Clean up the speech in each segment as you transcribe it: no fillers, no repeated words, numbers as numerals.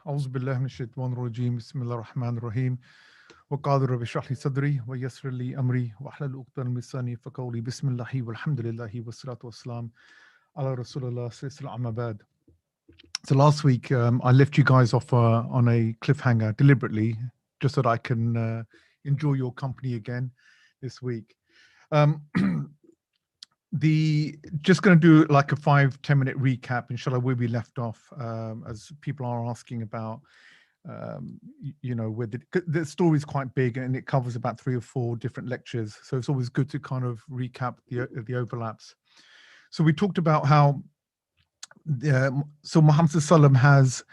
أعوذ بالله من الشيطان الرجيم بسم الله الرحمن الرحيم وقال رب اشرح لي صدري ويسر لي أمري واحلل عقدة من لساني فقولي بسم الله والحمد لله والصلاة والسلام على رسول الله صلى الله عليه وسلم. So last week I left you guys off on a cliffhanger deliberately just so that I can enjoy your company again this week. Um, the just going to do like a 5-10 minute recap, inshallah, where we left off, as people are asking about where the story is quite big and it covers about 3 or 4 different lectures, so it's always good to kind of recap the overlaps. So we talked about how so Muhammad Sallam has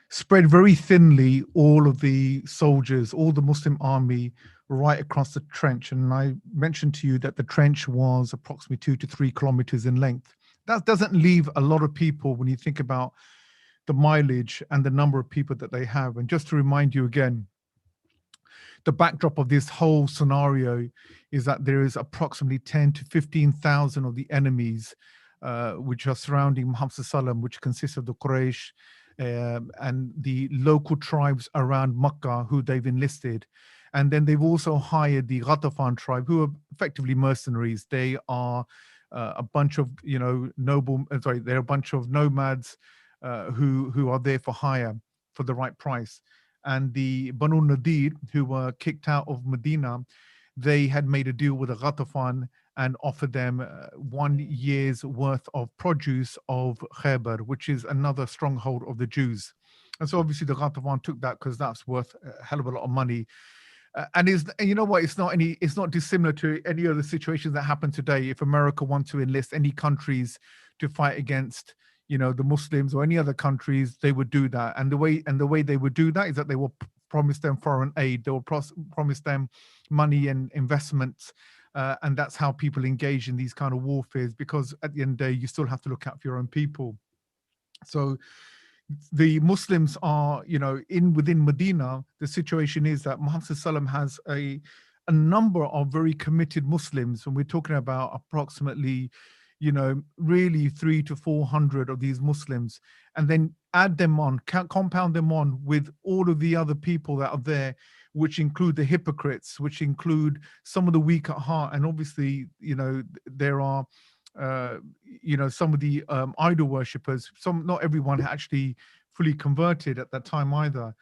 spread very thinly all of the soldiers, all the Muslim army right across the trench. And I mentioned to you that the trench was approximately 2 to 3 kilometers in length. That doesn't leave a lot of people when you think about the mileage and the number of people that they have. And just to remind you again, the backdrop of this whole scenario is that there is approximately 10 to 15,000 of the enemies which are surrounding Muhammad Sallam, which consists of the Quraysh and the local tribes around Makkah who they've enlisted. And then they've also hired the Ghatafan tribe, who are effectively mercenaries. They are a bunch of, they're a bunch of nomads who are there for hire for the right price. And the Banu Nadir, who were kicked out of Medina, they had made a deal with the Ghatafan and offered them 1 year's worth of produce of Khaybar, which is another stronghold of the Jews. And so obviously the Ghatafan took that because that's worth a hell of a lot of money. And you know what? It's not dissimilar to any other situations that happen today. If America wants to enlist any countries to fight against, the Muslims or any other countries, they would do that. And the way they would do that is that they will promise them foreign aid. They will promise them money and investments. And that's how people engage in these kind of warfares, because at the end of the day, you still have to look out for your own people. So the Muslims are, within Medina, the situation is that Muhammad Sallam has a number of very committed Muslims, and we're talking about approximately, really 300 to 400 of these Muslims, and then add them on, compound them on with all of the other people that are there, which include the hypocrites, which include some of the weak at heart, and obviously, there are some of the idol worshippers. Not everyone actually fully converted at that time either.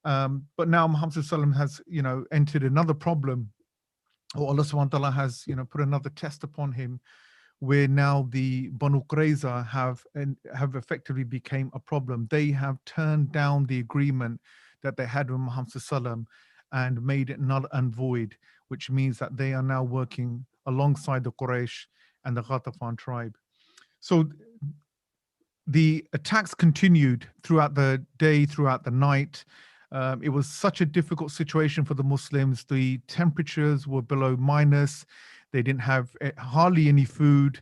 But now Muhammad Sallam has, entered another problem, or Allah subhanahu wa ta'ala has, put another test upon him, where now the Banu Qurayza have effectively became a problem. They have turned down the agreement that they had with Muhammad Sallam and made it null and void, which means that they are now working alongside the Quraysh and the Ghatafan tribe. So the attacks continued throughout the day, throughout the night. It was such a difficult situation for the Muslims. The temperatures were below minus. They didn't have hardly any food.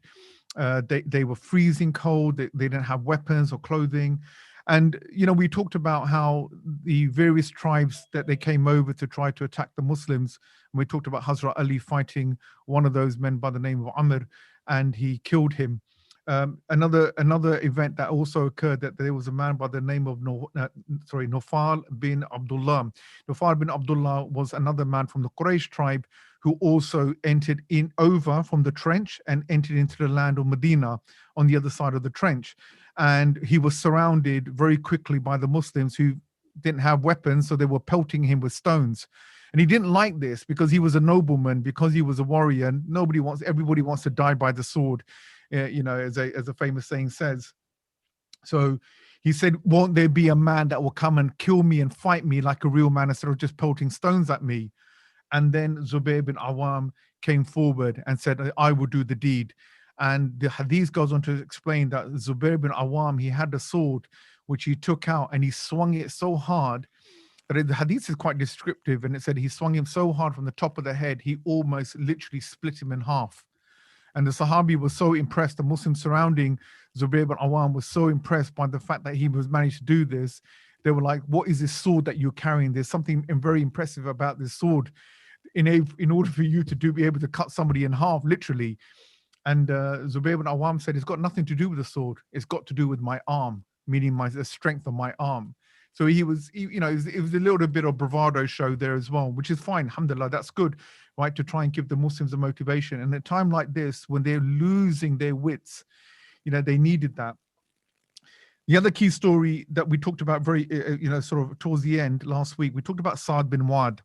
They were freezing cold. They didn't have weapons or clothing. And, we talked about how the various tribes that they came over to try to attack the Muslims. And we talked about Hazrat Ali fighting one of those men by the name of Amr, and he killed him. Another event that also occurred, that there was a man by the name of Nufal bin Abdullah. Nufal bin Abdullah was another man from the Quraysh tribe who also entered over from the trench and entered into the land of Medina on the other side of the trench. And he was surrounded very quickly by the Muslims, who didn't have weapons, so they were pelting him with stones. And he didn't like this because he was a nobleman, because he was a warrior. And everybody wants to die by the sword, as a famous saying says. So he said, won't there be a man that will come and kill me and fight me like a real man instead of just pelting stones at me? And then Zubayr bin Awam came forward and said, I will do the deed. And the hadith goes on to explain that Zubayr bin Awam, he had a sword which he took out and he swung it so hard that the hadith is quite descriptive. And it said he swung him so hard from the top of the head, he almost literally split him in half. And the Sahabi was so impressed, the Muslims surrounding Zubayr bin Awam was so impressed by the fact that he was managed to do this. They were like, what is this sword that you're carrying? There's something very impressive about this sword in order for you to be able to cut somebody in half, literally. And Zubayr bin Awam said, it's got nothing to do with the sword. It's got to do with my arm, meaning the strength of my arm. So he was, it was a little bit of bravado show there as well, which is fine. Alhamdulillah, that's good, right? To try and give the Muslims a motivation. And at a time like this, when they're losing their wits, they needed that. The other key story that we talked about sort of towards the end last week, we talked about Sa'd bin Mu'adh.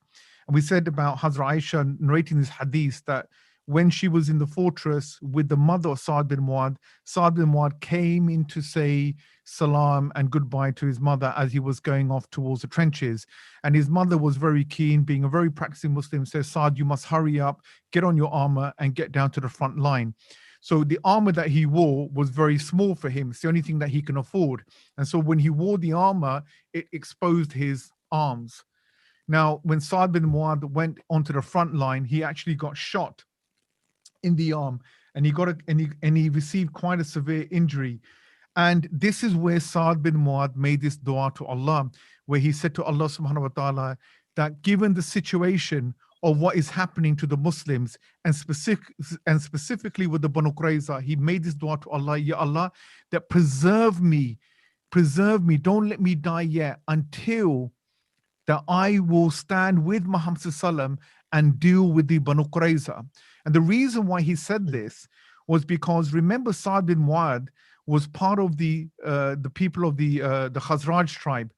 And we said about Hazrat Aisha narrating this hadith that when she was in the fortress with the mother of Sa'd bin Mu'adh came in to say salam and goodbye to his mother as he was going off towards the trenches. And his mother was very keen, being a very practicing Muslim, says, Sa'd, you must hurry up, get on your armor and get down to the front line. So the armor that he wore was very small for him. It's the only thing that he can afford. And so when he wore the armor, it exposed his arms. Now, when Sa'd bin Mu'adh went onto the front line, he actually got shot in the arm, and he received quite a severe injury. And this is where Sa'd bin Mu'adh made this dua to Allah, where he said to Allah subhanahu wa ta'ala that given the situation of what is happening to the Muslims, and specifically with the Banu Qurayza, he made this dua to Allah, Ya Allah, that preserve me, don't let me die yet until that I will stand with Muhammad sallam and deal with the Banu Qurayza. And the reason why he said this was because, remember, Sa'd bin Mu'adh was part of the people of the Khazraj tribe,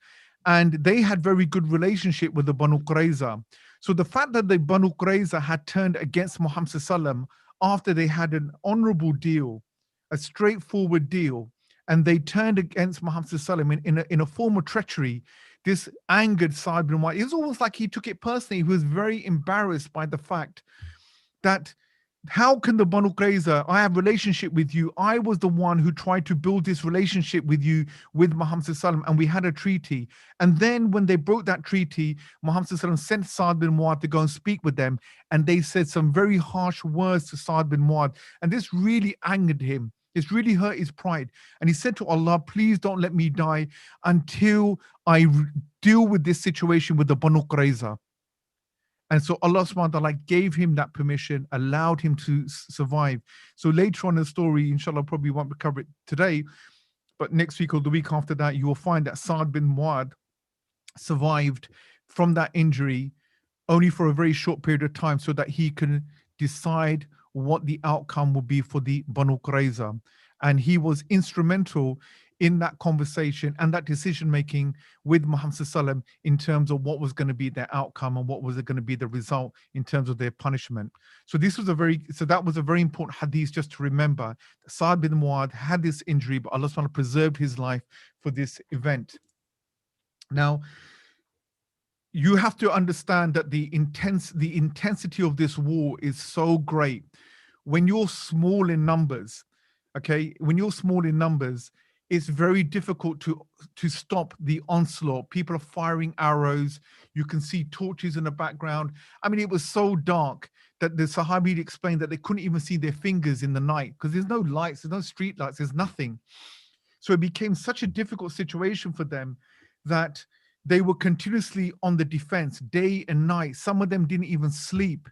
and they had very good relationship with the Banu Qurayza. So the fact that the Banu Qurayza had turned against Muhammad sallam after they had an honorable deal, a straightforward deal, and they turned against Muhammad sallam in a form of treachery, this angered Sa'd bin Mu'adh. It was almost like he took it personally. He was very embarrassed by the fact that how can the Banu Qurayza, I have a relationship with you. I was the one who tried to build this relationship with you, with Muhammad sallam, and we had a treaty. And then when they broke that treaty, Muhammad sallam sent Sa'd bin Mu'adh to go and speak with them. And they said some very harsh words to Sa'd bin Mu'adh. And this really angered him. It's really hurt his pride. And he said to Allah, please don't let me die until I deal with this situation with the Banu Qurayza. And so Allah subhanahu wa ta'ala gave him that permission, allowed him to survive. So later on in the story, inshallah, probably won't cover it today, but next week or the week after that, you will find that Sa'd bin Mu'adh survived from that injury only for a very short period of time so that he can decide what the outcome would be for the Banu Qurayza. And he was instrumental in that conversation and that decision making with Muhammad sallam in terms of what was going to be their outcome and what was going to be the result in terms of their punishment. So that was a very important hadith just to remember. Sa'd bin Mu'adh had this injury, but Allah subhanahu wa ta'ala preserved his life for this event. Now, you have to understand that the intensity of this war is so great. When you're small in numbers, it's very difficult to stop the onslaught. People are firing arrows. You can see torches in the background. I mean, it was so dark that the Sahabi explained that they couldn't even see their fingers in the night because there's no lights, there's no street lights, there's nothing. So it became such a difficult situation for them that they were continuously on the defense day and night. Some of them didn't even sleep.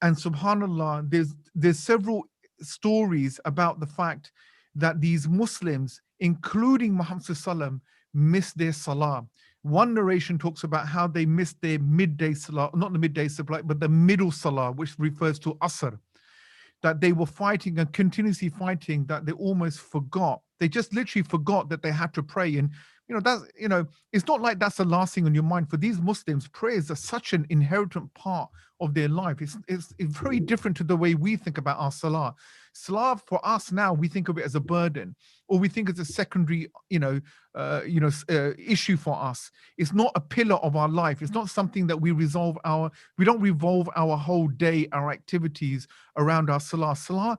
And subhanAllah, there's several stories about the fact that these Muslims, including Muhammad sallam, missed their salah. One narration talks about how they missed their midday salah, not the midday salah, but the middle salah, which refers to Asr, that they were fighting and continuously fighting, that they almost forgot. They just literally forgot that they had to pray. And it's not like that's the last thing on your mind. For these Muslims, prayers are such an inherent part of their life. It's very different to the way we think about our salah. Salah for us now, we think of it as a burden, or we think it's a secondary, issue for us. It's not a pillar of our life. It's not something that we don't revolve our whole day, our activities around our salah. Salah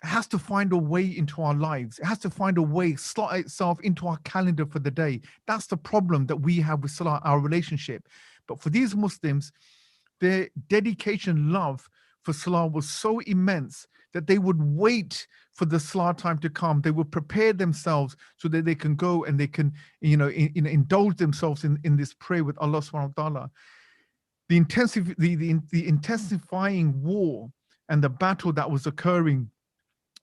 has to find a way into our lives. It has to find a way, slot itself into our calendar for the day. That's the problem that we have with salah, our relationship. But for these Muslims, their dedication, love for salah was so immense that they would wait for the salah time to come. They would prepare themselves so that they can go and they can, indulge themselves in this prayer with Allah subhanahu wa ta'ala. The intensifying war and the battle that was occurring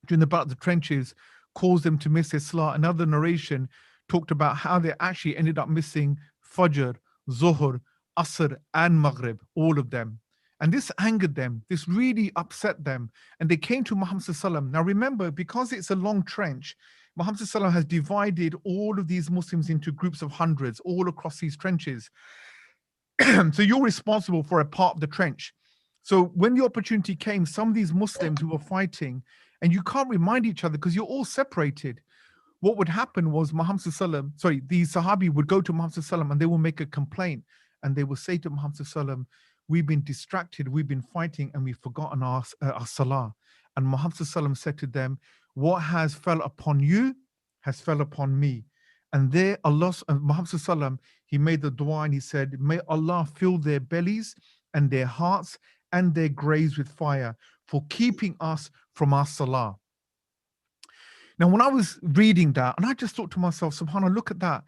during the Battle of the Trenches caused them to miss their salah. Another narration talked about how they actually ended up missing Fajr, Zuhr, Asr, and Maghrib, all of them. And this angered them. This really upset them. And they came to Muhammad Sallallahu Alaihi Wasallam. Now remember, because it's a long trench, Muhammad Sallallahu Alaihi Wasallam has divided all of these Muslims into groups of hundreds all across these trenches. So you're responsible for a part of the trench. So when the opportunity came, some of these Muslims who were fighting, and you can't remind each other because you're all separated. What would happen was Muhammad Sallallahu Alaihi Wasallam, sorry, the Sahabi would go to Muhammad Sallallahu Alaihi Wasallam and they will make a complaint. And they will say to Muhammad Sallallahu Alaihi Wasallam, we've been distracted, we've been fighting, and we've forgotten our salah. And Muhammad Sallallahu Alaihi Wasallam said to them, what has fell upon you has fell upon me. And there Allah, Muhammad Sallallahu Alaihi Wasallam, he made the dua and he said, may Allah fill their bellies and their hearts and their graves with fire for keeping us from our salah. Now, when I was reading that, and I just thought to myself, subhanAllah, look at that.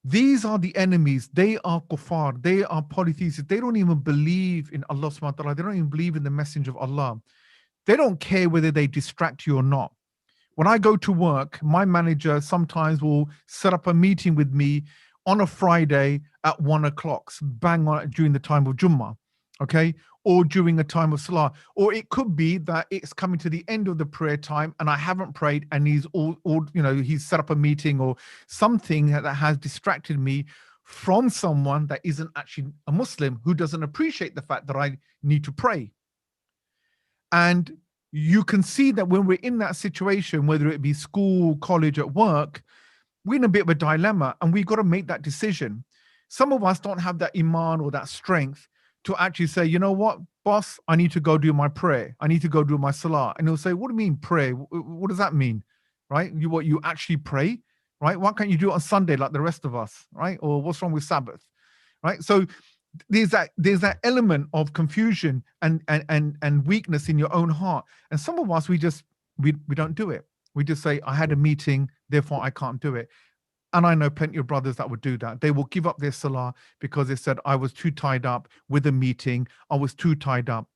These are the enemies. They are kuffar. They are polytheists. They don't even believe in Allah subhanahu wa ta'ala. They don't even believe in the messenger of Allah. They don't care whether they distract you or not. When I go to work, my manager sometimes will set up a meeting with me on a Friday at 1 o'clock, bang on during the time of Jummah, okay? Or during a time of Salah. Or it could be that it's coming to the end of the prayer time and I haven't prayed and he's he's set up a meeting or something that has distracted me from someone that isn't actually a Muslim who doesn't appreciate the fact that I need to pray. And you can see that when we're in that situation, whether it be school, college, at work, we're in a bit of a dilemma and we've got to make that decision. Some of us don't have that iman or that strength to actually say, you know what, boss, I need to go do my prayer. I need to go do my salah. And he'll say, what do you mean pray? What does that mean? Right? You actually pray? Right? Why can't you do it on Sunday like the rest of us? Right? Or what's wrong with Sabbath? Right? So there's that element of confusion and weakness in your own heart. And some of us, we don't do it. We just say, I had a meeting, therefore I can't do it. And I know plenty of brothers that would do that. They will give up their salah because they said, I was too tied up with a meeting. I was too tied up.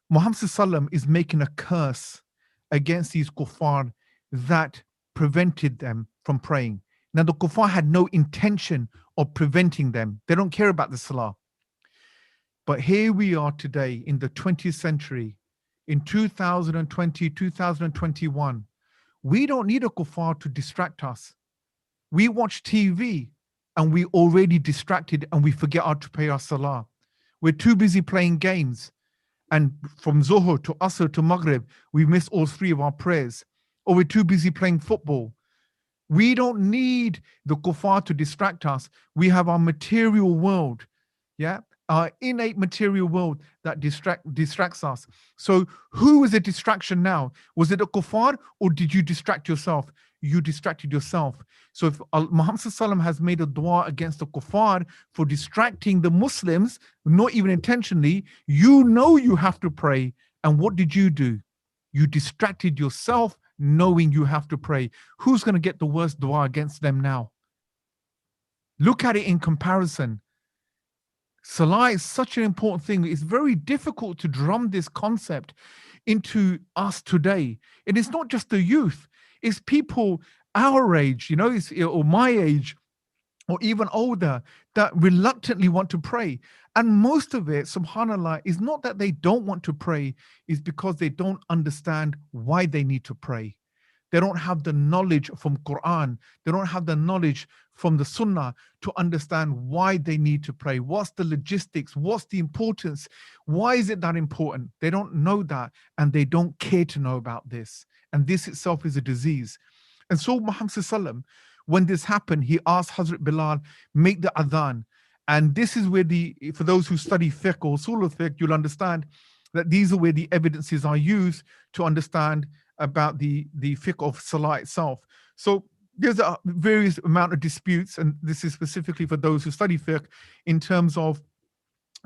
Muhammad Sallallahu Alaihi Wasallam is making a curse against these kuffar that prevented them from praying. Now, the kuffar had no intention of preventing them. They don't care about the salah. But here we are today in the 20th century, in 2020, 2021. We don't need a kuffar to distract us. We watch TV and we already distracted and we forget how to pay our salah. We're too busy playing games. And from Zuhr to Asr to Maghrib, we miss all three of our prayers. Or we're too busy playing football. We don't need the kuffar to distract us. We have our material world, yeah, our innate material world that distracts us. So who is a distraction now? Was it a kuffar or did you distract yourself? You distracted yourself. So if Muhammad Sallallahu Alaihi Wasallam has made a dua against the kuffar for distracting the Muslims, not even intentionally, you know you have to pray. And what did you do? You distracted yourself knowing you have to pray. Who's going to get the worst dua against them now? Look at it in comparison. Salah is such an important thing. It's very difficult to drum this concept into us today. And it's not just the youth. It's people our age, or my age, or even older, that reluctantly want to pray. And most of it, subhanAllah, is not that they don't want to pray, is because they don't understand why they need to pray. They don't have the knowledge from Quran. They don't have the knowledge from the Sunnah to understand why they need to pray. What's the logistics? What's the importance? Why is it that important? They don't know that, and they don't care to know about this. And this itself is a disease. And so Muhammad Sallallahu Alaihi Wasallam, when this happened, he asked Hazrat Bilal, make the adhan. And this is where for those who study fiqh or usul al-fiqh, you'll understand that these are where the evidences are used to understand about the fiqh of salah itself. So there's a various amount of disputes, and this is specifically for those who study fiqh, in terms of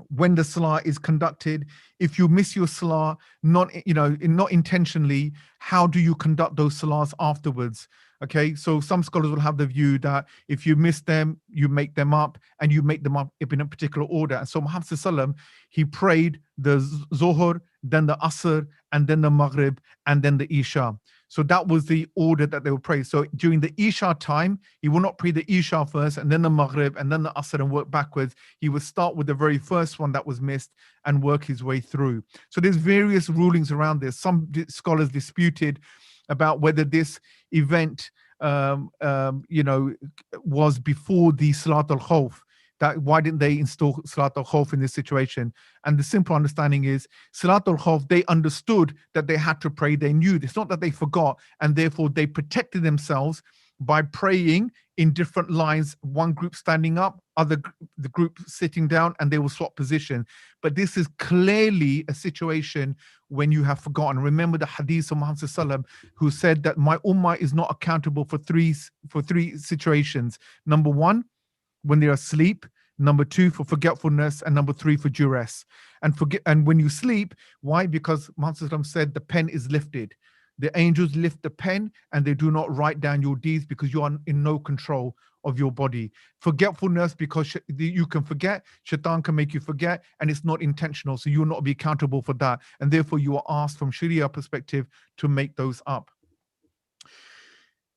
when the salah is conducted. If you miss your salah, not intentionally, how do you conduct those salahs afterwards? Okay, so some scholars will have the view that if you miss them, you make them up, and you make them up in a particular order. And so Muhammad Sallallahu Alaihi Wasallam, he prayed the Zuhr, then the Asr, and then the Maghrib, and then the Isha. So that was the order that they would pray. So during the Isha time, he will not pray the Isha first, and then the Maghrib, and then the Asr, and work backwards. He would start with the very first one that was missed and work his way through. So there's various rulings around this. Some scholars disputed about whether this event, was before the Salat al-Khawf. That why didn't they install Salat al-Khawf in this situation? And the simple understanding is Salat al-Khawf, they understood that they had to pray. They knew. It's not that they forgot, and therefore they protected themselves by praying in different lines, one group standing up, the group sitting down, and they will swap position. But this is clearly a situation when you have forgotten. Remember the hadith of Muhammad sallam, who said that my ummah is not accountable for three situations. Number one, when they're asleep. Number two, for forgetfulness. And number three, for duress. And when you sleep, why? Because Muhammad sallam said the pen is lifted. The angels lift the pen and they do not write down your deeds because you are in no control of your body. Forgetfulness, because you can forget, shaitan can make you forget, and it's not intentional. So you will not be accountable for that. And therefore you are asked from Sharia perspective to make those up.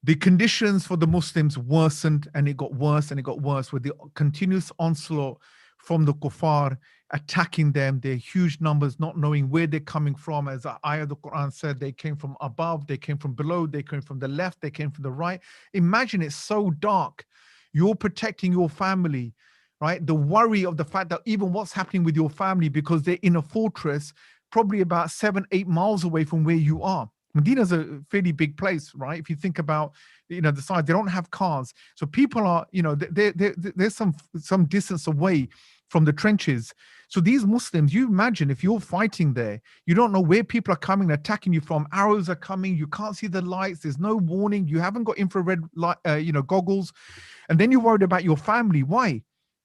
The conditions for the Muslims worsened, and it got worse and it got worse with the continuous onslaught from the kuffar attacking them, their huge numbers, not knowing where they're coming from. As the ayah of the Quran said, they came from above, they came from below, they came from the left, they came from the right. Imagine it's so dark. You're protecting your family, right? The worry of the fact that even what's happening with your family, because they're in a fortress, probably about 7-8 miles away from where you are. Medina's a fairly big place, right? If you think about, the size, they don't have cars. So people are, there's some distance away from the trenches. So these Muslims, you imagine if you're fighting there, you don't know where people are coming, attacking you from. Arrows are coming. You can't see the lights. There's no warning. You haven't got infrared light, goggles. And then you're worried about your family. Why?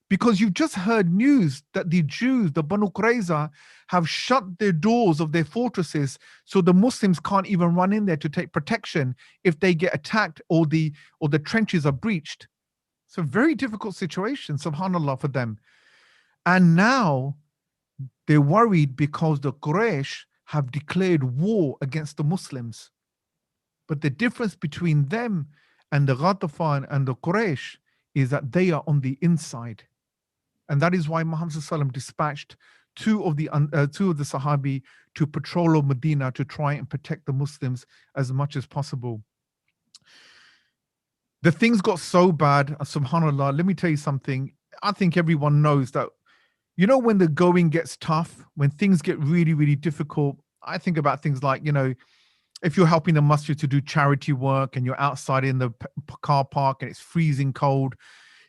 Because you've just heard news that the Jews, the Banu Qurayza, have shut their doors of their fortresses, so the Muslims can't even run in there to take protection if they get attacked or the trenches are breached. It's a very difficult situation, subhanAllah, for them. And now they're worried because the Quraysh have declared war against the Muslims. But the difference between them and the Ghatafan and the Quraysh is that they are on the inside. And that is why Muhammad sallam dispatched two of the Sahabi to patrol Medina to try and protect the Muslims as much as possible. The things got so bad, subhanAllah. Let me tell you something. I think everyone knows that, when the going gets tough, when things get really, really difficult, I think about things like, if you're helping the masjid to do charity work and you're outside in the car park and it's freezing cold,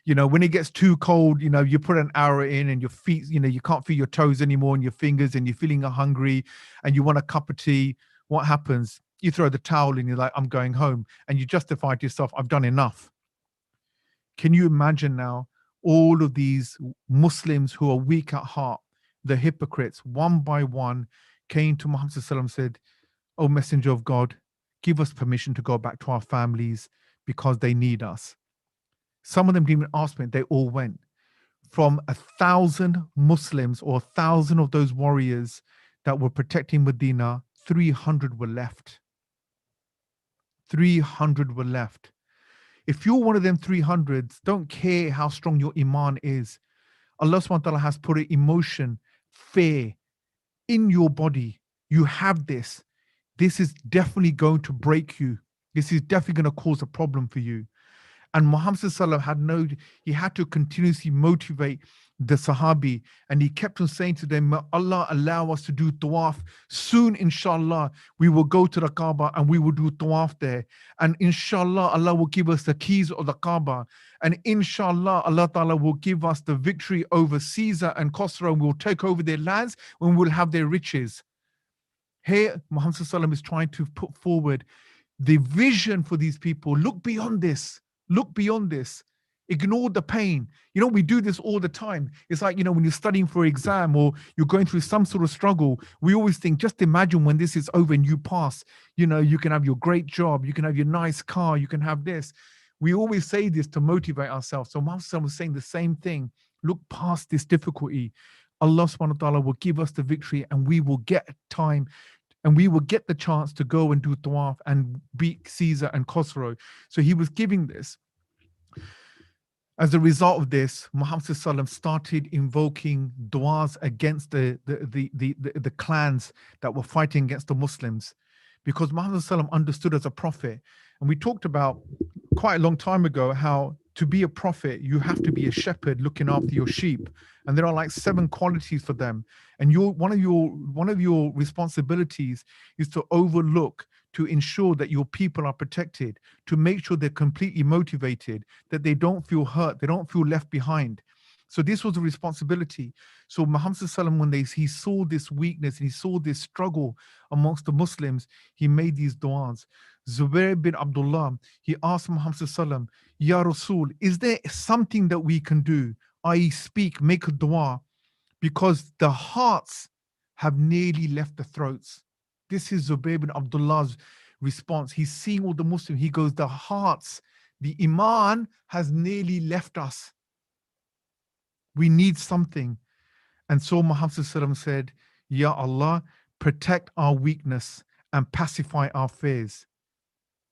when it gets too cold, you put an arrow in and your feet, you can't feel your toes anymore and your fingers, and you're feeling hungry and you want a cup of tea. What happens? You throw the towel and you're like, I'm going home. And you justify to yourself, I've done enough. Can you imagine now all of these Muslims who are weak at heart, the hypocrites, one by one, came to Muhammad sallallahu alaihi wasallam and said, "O Messenger of God, give us permission to go back to our families because they need us." Some of them didn't even ask me, they all went. From 1,000 Muslims or 1,000 of those warriors that were protecting Medina, 300 were left. 300 were left. If you're one of them 300s, don't care how strong your iman is. Allah subhanahu wa ta'ala has put an emotion, fear in your body. You have this. This is definitely going to break you. This is definitely going to cause a problem for you. And Muhammad sallallahu alaihi wasallam he had to continuously motivate the Sahabi, and he kept on saying to them, "May Allah allow us to do tawaf soon, inshallah. We will go to the Kaaba and we will do tawaf there. And inshallah, Allah will give us the keys of the Kaaba. And inshallah, Allah Ta'ala will give us the victory over Caesar and Khosrow, and we'll take over their lands and we'll have their riches." Here, Muhammad sallallahu alaihi wasallam is trying to put forward the vision for these people. Look beyond this. Look beyond this. Ignore the pain. We do this all the time. It's like, when you're studying for an exam or you're going through some sort of struggle, we always think, just imagine when this is over and you pass, you can have your great job, you can have your nice car, you can have this. We always say this to motivate ourselves. So Muhammad was saying the same thing. Look past this difficulty. Allah subhanahu wa ta'ala will give us the victory and we will get time and we will get the chance to go and do tawaf and beat Caesar and Khosrow. So he was giving this. As a result of this, Muhammad ﷺ started invoking du'as against the clans that were fighting against the Muslims, because Muhammad ﷺ understood as a prophet. And we talked about quite a long time ago how to be a prophet, you have to be a shepherd looking after your sheep. And there are like 7 qualities for them. And one of your responsibilities is to overlook, to ensure that your people are protected, to make sure they're completely motivated, that they don't feel hurt, they don't feel left behind. So this was a responsibility. So Muhammad ﷺ, when he saw this weakness and he saw this struggle amongst the Muslims, he made these du'as. Zubair bin Abdullah, he asked Muhammad ﷺ, Ya Rasul, is there something that we can do, i.e. speak, make a dua, because the hearts have nearly left the throats. This is Zubair bin Abdullah's response. He's seeing all the Muslims. He goes, the hearts, the iman has nearly left us. We need something. And so Muhammad ﷺ said, Ya Allah, protect our weakness and pacify our fears.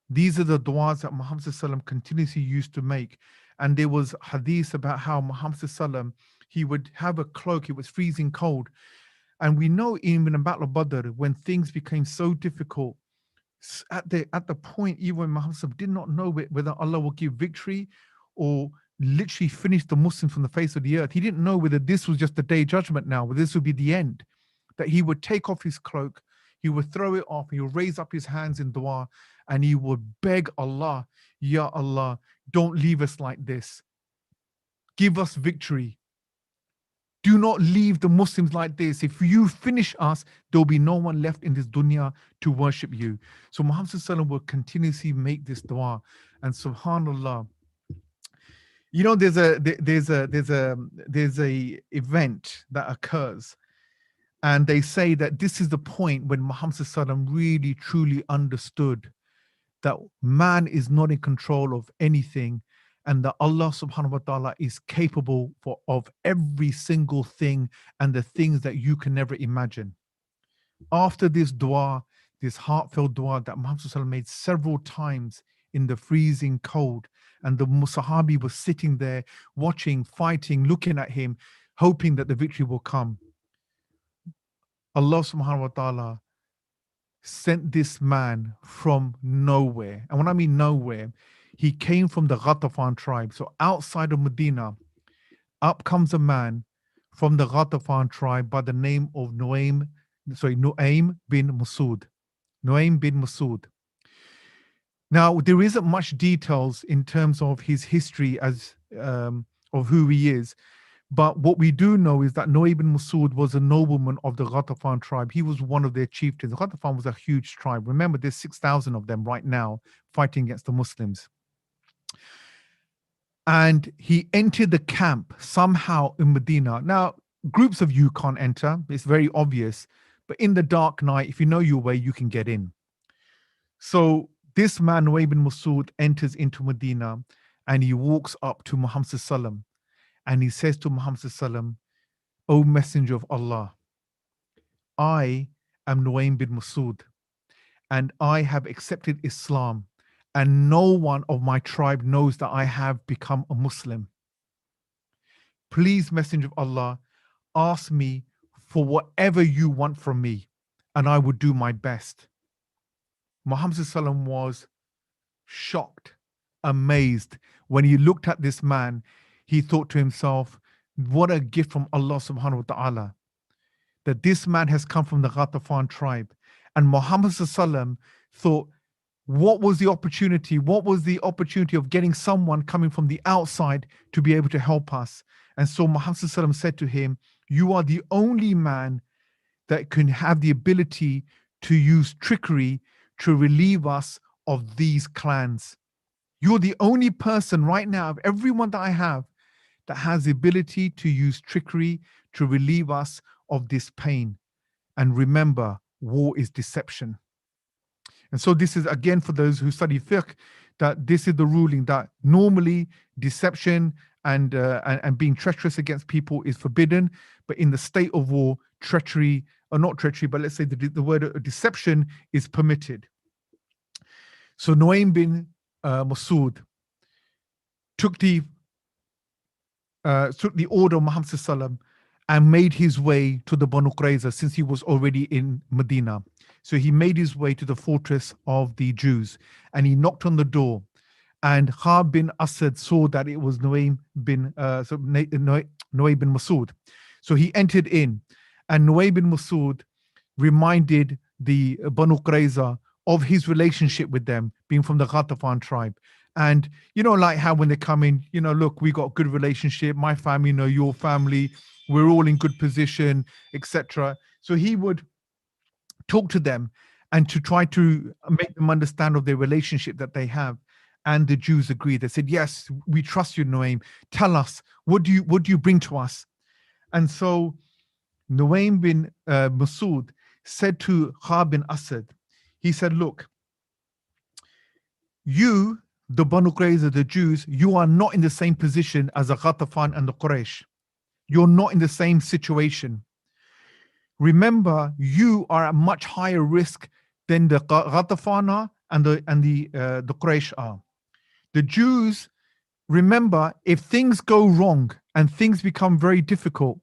These are the du'as that Muhammad ﷺ continuously used to make. And there was hadith about how Muhammad ﷺ, he would have a cloak, it was freezing cold. And we know even in Battle of Badr, when things became so difficult, at the point even when Muhammad ﷺ did not know whether Allah will give victory or literally finish the Muslims from the face of the earth. He didn't know whether this was just the day of judgment now, whether this would be the end, that he would take off his cloak, he would throw it off, he would raise up his hands in dua, and he would beg Allah, Ya Allah, don't leave us like this. Give us victory. Do not leave the Muslims like this. If you finish us, there'll be no one left in this dunya to worship you. So Muhammad ﷺ will continuously make this dua. And subhanallah, you know, there's a event that occurs, and they say that this is the point when Muhammad ﷺ really truly understood that man is not in control of anything, and that Allah subhanahu wa ta'ala is capable of every single thing and the things that you can never imagine. After this dua, this heartfelt dua that Muhammad ﷺ made several times in the freezing cold, and the Sahabi was sitting there watching, fighting, looking at him, hoping that the victory will come. Allah subhanahu wa ta'ala sent this man from nowhere. And when I mean nowhere, he came from the Ghatafan tribe. So outside of Medina, up comes a man from the Ghatafan tribe by the name of Nuaym bin Masood. Nuaym bin Masood. Now, there isn't much details in terms of his history as of who he is, but what we do know is that Nuaym bin Masood was a nobleman of the Ghatafan tribe. He was one of their chieftains. Ghatafan was a huge tribe. Remember, there's 6,000 of them right now fighting against the Muslims. And he entered the camp somehow in Medina. Now, groups of you can't enter. It's very obvious. But in the dark night, if you know your way, you can get in. So this man, Nuaym bin Masood, enters into Medina, and he walks up to Muhammad ﷺ, and he says to Muhammad ﷺ, O Messenger of Allah, I am Nuaym bin Masood, and I have accepted Islam, and no one of my tribe knows that I have become a Muslim. Please, Messenger of Allah, ask me for whatever you want from me, and I will do my best. Muhammad ﷺ was shocked, amazed. When he looked at this man, he thought to himself, what a gift from Allah subhanahu wa ta'ala, that this man has come from the Ghatafan tribe. And Muhammad ﷺ thought, what was the opportunity? What was the opportunity of getting someone coming from the outside to be able to help us? And so Muhammad ﷺ said to him, you are the only man that can have the ability to use trickery to relieve us of these clans. You're the only person right now of everyone that I have that has the ability to use trickery to relieve us of this pain. And remember, war is deception. And so this is, again, for those who study fiqh, that this is the ruling that normally deception and being treacherous against people is forbidden, but in the state of war, treachery or not treachery, but let's say the word deception is permitted. So Nuaym bin Masood took the order of Muhammad sallam and made his way to the Banu Qurayza, since he was already in Medina. So he made his way to the fortress of the Jews and he knocked on the door. And Khalid bin Asad saw that it was Nuaym bin Masood. So he entered in, and Nuaym bin Masood reminded the Banu Qurayza of his relationship with them, being from the Ghatafan tribe. And, like how when they come in, look, we got a good relationship, my family, your family, we're all in good position, etc. So he would talk to them and to try to make them understand of their relationship that they have. And the Jews agreed. They said, yes, we trust you, Nuaym. Tell us, what do you bring to us? And so Nuaym bin Masood said to Khalid bin Asad, he said, look, you, the Banu Qurayza, the Jews, you are not in the same position as the Ghatafan and the Quraysh. You're not in the same situation. Remember, you are at much higher risk than the Ghatafan are and the Quraysh are. The Jews, remember, if things go wrong and things become very difficult,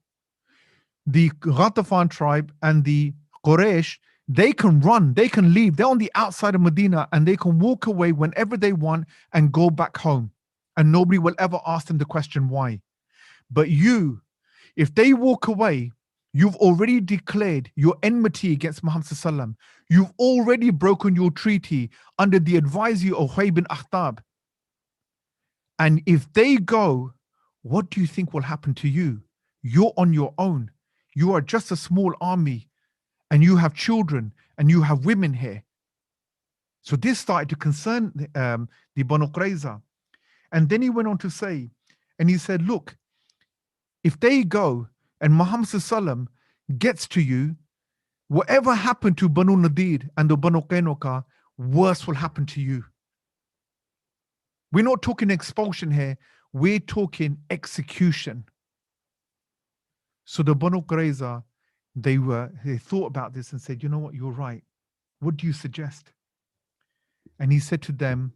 the Ghatafan tribe and the Quraysh, they can run, they can leave. They're on the outside of Medina and they can walk away whenever they want and go back home. And nobody will ever ask them the question why. But you, if they walk away, you've already declared your enmity against Muhammad sallam. You've already broken your treaty under the advisory of Huyay bin Akhtab. And if they go, what do you think will happen to you? You're on your own. You are just a small army and you have children and you have women here. So this started to concern the Banu Qurayza. And then he went on to say, and he said, look, if they go and Muhammad sallam gets to you, whatever happened to Banu Nadir and the Banu Qaynuqa, worse will happen to you. We're not talking expulsion here. We're talking execution. So the Banu Qurayza, they thought about this and said, you know what, you're right. What do you suggest? And he said to them,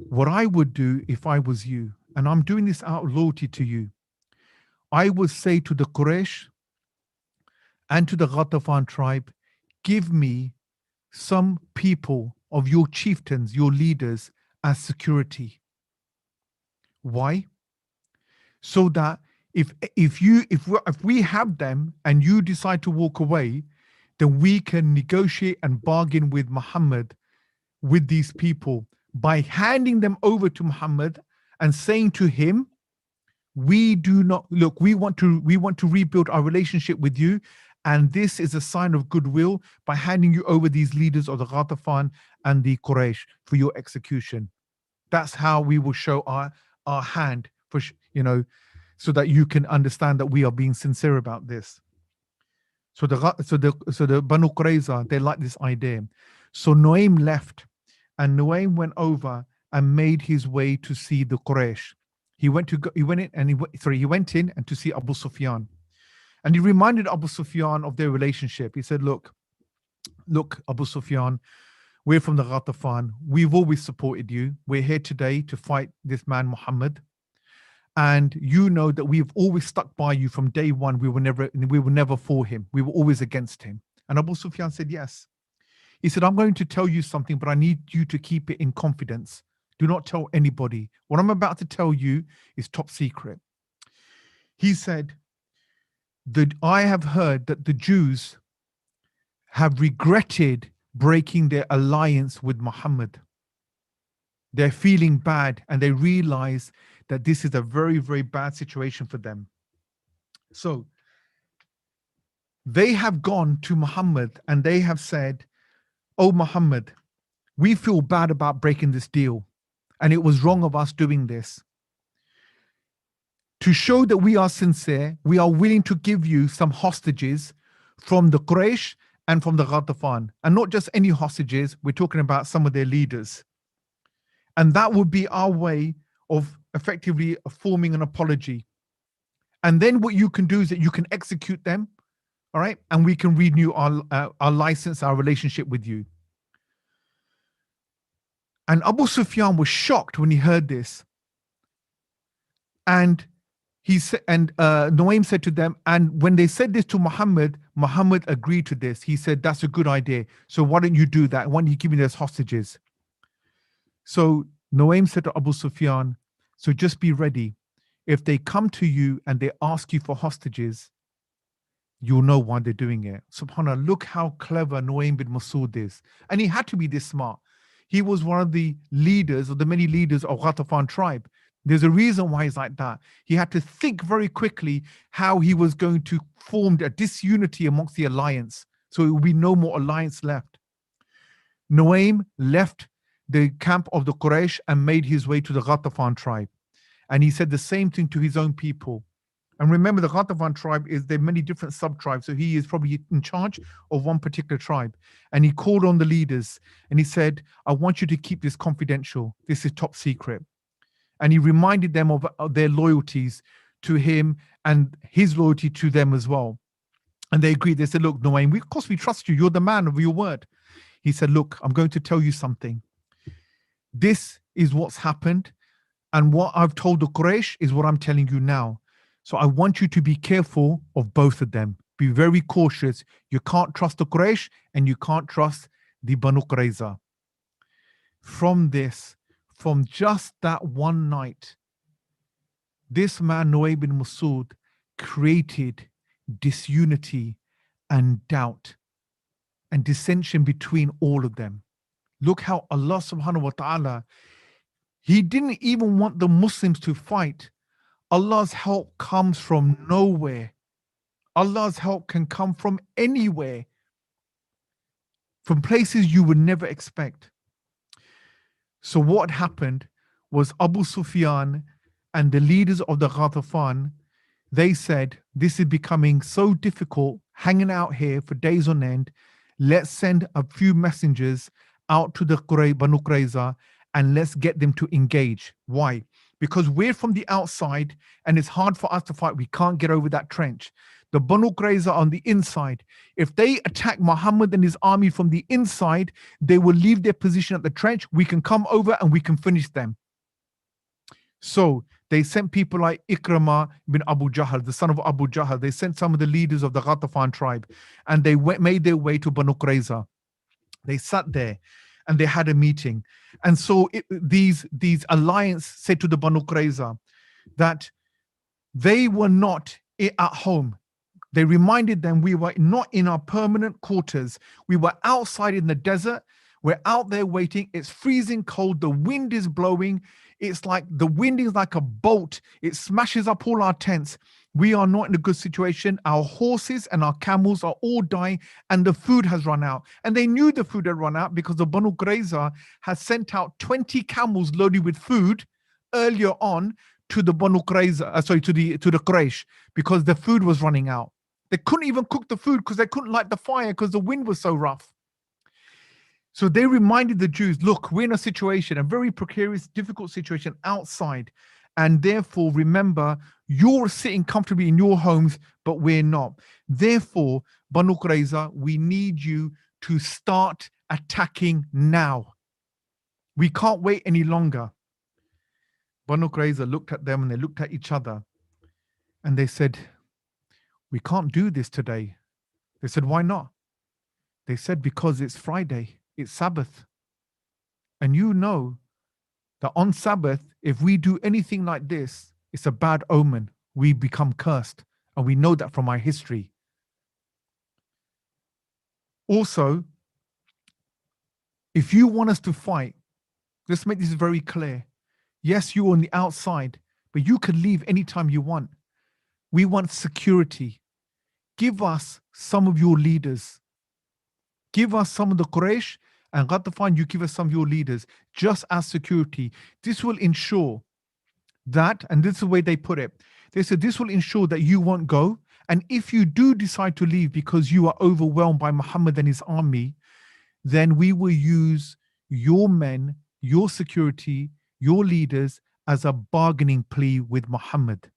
what I would do if I was you, and I'm doing this out of loyalty to you, I would say to the Quraysh and to the Ghatafan tribe, give me some people of your chieftains, your leaders, as security. Why? So that if we have them and you decide to walk away, then we can negotiate and bargain with Muhammad, with these people, by handing them over to Muhammad and saying to him, we want to rebuild our relationship with you, and this is a sign of goodwill by handing you over these leaders of the Ghatafan and the Quraysh for your execution. That's how we will show our hand for so that you can understand that we are being sincere about this. So the Banu Qurayza, they like this idea. So Nuaym left, and Nuaym went over and made his way to see the Quraysh. He went in and to see Abu Sufyan, and he reminded Abu Sufyan of their relationship. He said, "Look, Abu Sufyan, we're from the Ghatafan. We've always supported you. We're here today to fight this man Muhammad, and you know that we've always stuck by you from day one. We were never for him. We were always against him." And Abu Sufyan said, "Yes." He said, "I'm going to tell you something, but I need you to keep it in confidence. Do not tell anybody. What I'm about to tell you is top secret." He said, I have heard that the Jews have regretted breaking their alliance with Muhammad. They're feeling bad and they realize that this is a very, very bad situation for them. So they have gone to Muhammad and they have said, "Oh Muhammad, we feel bad about breaking this deal, and it was wrong of us doing this. To show that we are sincere, we are willing to give you some hostages from the Quraysh and from the Ghatafan. And not just any hostages, we're talking about some of their leaders. And that would be our way of effectively forming an apology. And then what you can do is that you can execute them all right, and we can renew our license, our relationship with you. And Abu Sufyan was shocked when he heard this. And he said, and Nuaym said to them, and when they said this to Muhammad, Muhammad agreed to this. He said, that's a good idea. So why don't you do that? Why don't you give me those hostages? So Nuaym said to Abu Sufyan, so just be ready. If they come to you and they ask you for hostages, you'll know why they're doing it. SubhanAllah, look how clever Nuaym bin Masood is. And he had to be this smart. He was one of the leaders, of the many leaders of Ghatafan tribe. There's a reason why he's like that. He had to think very quickly how he was going to form a disunity amongst the alliance. So there will be no more alliance left. Nuaym left the camp of the Quraysh and made his way to the Ghatafan tribe. And he said the same thing to his own people. And remember, the Ghatafan tribe there are many different sub-tribes. So he is probably in charge of one particular tribe. And he called on the leaders and he said, I want you to keep this confidential. This is top secret. And he reminded them of their loyalties to him and his loyalty to them as well. And they agreed. They said, look, Nuaym, of course we trust you. You're the man of your word. He said, look, I'm going to tell you something. This is what's happened. And what I've told the Quraysh is what I'm telling you now. So I want you to be careful of both of them. Be very cautious. You can't trust the Quraysh and you can't trust the Banu Qurayza. From just that one night, this man, Nuaym bin Masood, created disunity and doubt and dissension between all of them. Look how Allah subhanahu wa ta'ala, He didn't even want the Muslims to fight. Allah's help comes from nowhere. Allah's help can come from anywhere, from places you would never expect. So what happened was Abu Sufyan and the leaders of the Ghatafan, they said, this is becoming so difficult, hanging out here for days on end. Let's send a few messengers out to the Banu Qurayza and let's get them to engage. Why? Because we're from the outside and it's hard for us to fight. We can't get over that trench. The Banu Qurayza on the inside. If they attack Muhammad and his army from the inside, they will leave their position at the trench. We can come over and we can finish them. So they sent people like Ikramah bin Abu Jahl, the son of Abu Jahl. They sent some of the leaders of the Ghatafan tribe and they made their way to Banu Qurayza. They sat there and they had a meeting. And so these alliance said to the Banu Qurayza that they were not at home. They reminded them we were not in our permanent quarters. We were outside in the desert. We're out there waiting. It's freezing cold. The wind is blowing. It's like the wind is like a bolt. It smashes up all our tents. We are not in a good situation. Our horses and our camels are all dying and the food has run out. And they knew the food had run out because the Banu Qurayza had sent out 20 camels loaded with food earlier on to the Banu Qurayza, to the Quraysh, because the food was running out. They couldn't even cook the food because they couldn't light the fire because the wind was so rough. So they reminded the Jews, look, we're in a very precarious, difficult situation outside. And therefore, remember, you're sitting comfortably in your homes, but we're not. Therefore, Banu Qurayza, we need you to start attacking now. We can't wait any longer. Banu Qurayza looked at them and they looked at each other and they said, we can't do this today. They said, why not? They said, because it's Friday, it's Sabbath. And you know that on Sabbath, if we do anything like this, it's a bad omen. We become cursed. And we know that from our history. Also, if you want us to fight, let's make this very clear. Yes, you're on the outside, but you can leave anytime you want. We want security. Give us some of your leaders. Give us some of the Quraysh and Ghatafan, you give us some of your leaders, just as security. This will ensure that, and this is the way they put it, they said this will ensure that you won't go. And if you do decide to leave because you are overwhelmed by Muhammad and his army, then we will use your men, your security, your leaders as a bargaining plea with Muhammad.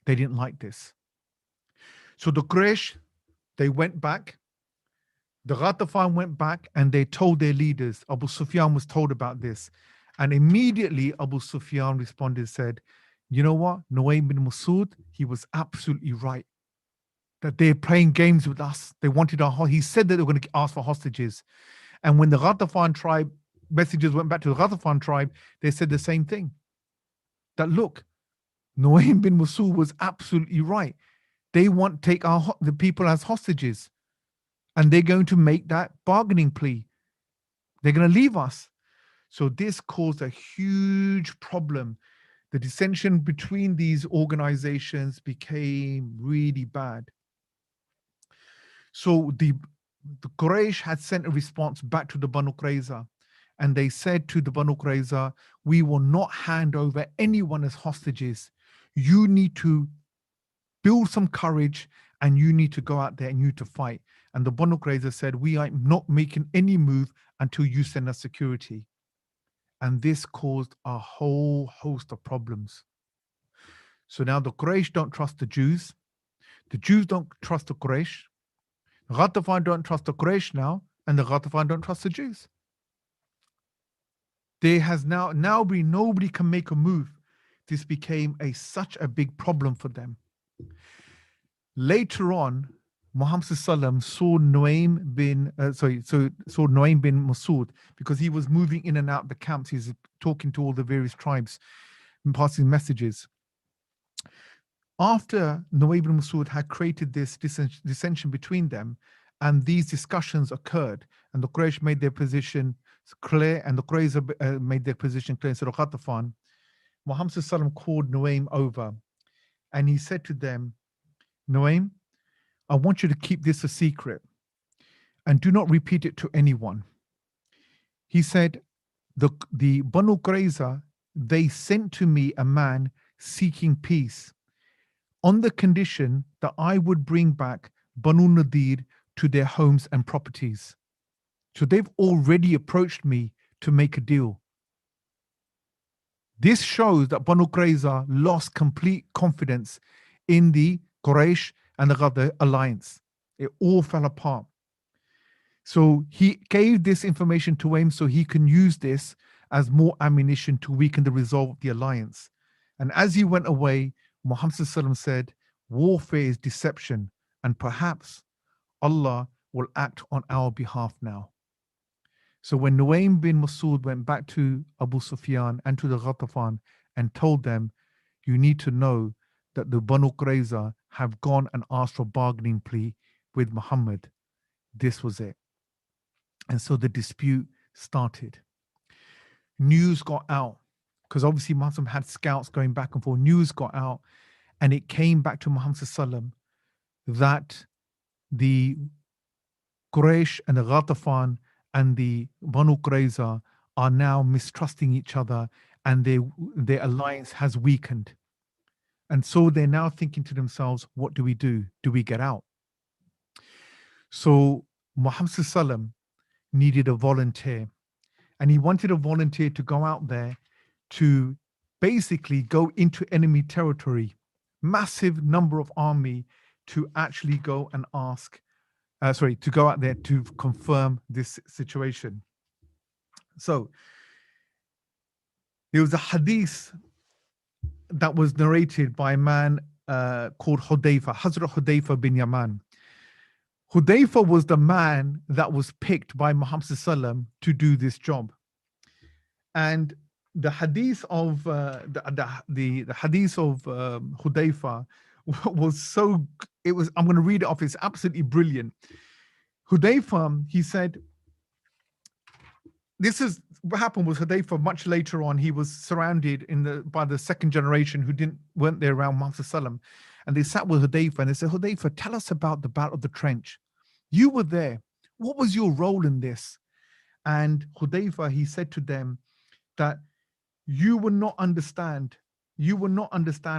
They didn't like this. So the Quraysh, they went back. The Ghatafan went back and they told their leaders. Abu Sufyan was told about this. And immediately Abu Sufyan responded, said, you know what? Nuaym bin Masood, he was absolutely right. That they're playing games with us. They wanted he said that they were going to ask for hostages. And when the Ghatafan tribe messages went back to the Ghatafan tribe, they said the same thing. That look, Nuaym bin Masood was absolutely right. They want to take the people as hostages. And they're going to make that bargaining plea. They're going to leave us. So this caused a huge problem. The dissension between these organizations became really bad. So the Quraysh had sent a response back to the Banu Qurayza. And they said to the Banu Qurayza, we will not hand over anyone as hostages. You need to build some courage and you need to go out there and you need to fight. And the Banu Qurayza said, we are not making any move until you send us security. And this caused a whole host of problems. So now the Quraysh don't trust the Jews. The Jews don't trust the Quraysh. The Ghatafan don't trust the Quraysh now, and the Ghatafan don't trust the Jews. There has now been nobody can make a move. This became such a big problem for them. Later on, Muhammad Sallam saw Nuaym bin Masood because he was moving in and out the camps. He's talking to all the various tribes and passing messages. After Nuaym bin Masood had created this dissension between them, and these discussions occurred, and the Quraysh made their position clear, and the Quraysh made their position clear. So the Ghatafan, Muhammad Sallam called Nuaym over, and he said to them, Nuaym, I want you to keep this a secret and do not repeat it to anyone. He said, the Banu Qurayza, they sent to me a man seeking peace on the condition that I would bring back Banu Nadir to their homes and properties. So they've already approached me to make a deal. This shows that Banu Qurayza lost complete confidence in the Quraysh and the Ghadar alliance. It all fell apart. So he gave this information to him so he can use this as more ammunition to weaken the resolve of the alliance. And as he went away, Muhammad said, warfare is deception, and perhaps Allah will act on our behalf now. So when Nuaym bin Masood went back to Abu Sufyan and to the Ghatafan and told them, you need to know that the Banu Qurayza have gone and asked for a bargaining plea with Muhammad. This was it. And so the dispute started. News got out, because obviously Muhammad had scouts going back and forth. News got out, and it came back to Muhammad Sallam that the Quraysh and the Ghatafan and the Banu Qurayza are now mistrusting each other, and their alliance has weakened. And so they're now thinking to themselves, what do we do? Do we get out? So Muhammad Sallam needed a volunteer, and he wanted a volunteer to go out there to basically go into enemy territory, massive number of army, to actually go and to go out there to confirm this situation. So there was a hadith that was narrated by a man called Hudayfa, Hazrat Hudayfa bin Yaman. Hudayfa was the man that was picked by Muhammad Sallam to do this job. And the hadith of the hadith of Hudayfa was I'm going to read it off. It's absolutely brilliant. Hudayfa, he said, this is what happened was Hudayfa much later on, he was surrounded by the second generation who weren't there around Muhammad Sallam. And they sat with Hudayfa and they said, Hudayfa, tell us about the Battle of the Trench. You were there. What was your role in this? And Hudayfa, he said to them that you will not understand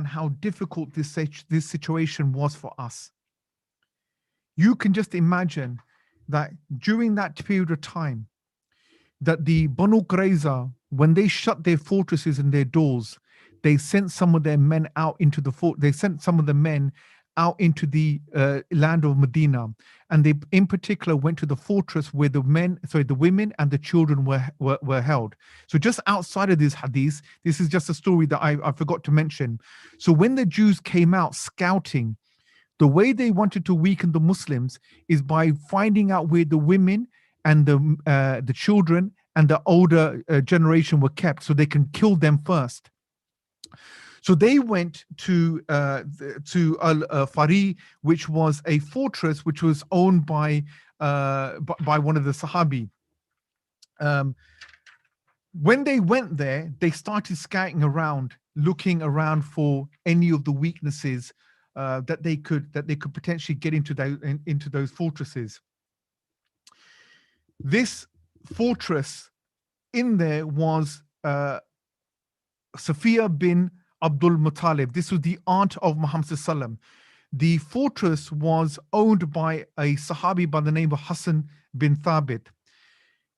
how difficult this situation was for us. You can just imagine that during that period of time, that the Banu Qurayza, when they shut their fortresses and their doors, they sent some of their men out into the fort. They sent some of the men out into the land of Medina, and they in particular went to the fortress where the women and the children were held. So just outside of this hadith, this is just a story that I forgot to mention. So when the Jews came out scouting, the way they wanted to weaken the Muslims is by finding out where the women and the children and the older generation were kept, so they can kill them first. So they went to Al-Fari, which was a fortress which was owned by one of the Sahabi. When they went there, they started scouting around, looking around for any of the weaknesses that they could potentially get into those fortresses. This fortress in there was Safiya bin Abdul Muttalib. This was the aunt of Muhammad Sallam. The fortress was owned by a Sahabi by the name of Hassan bin Thabit.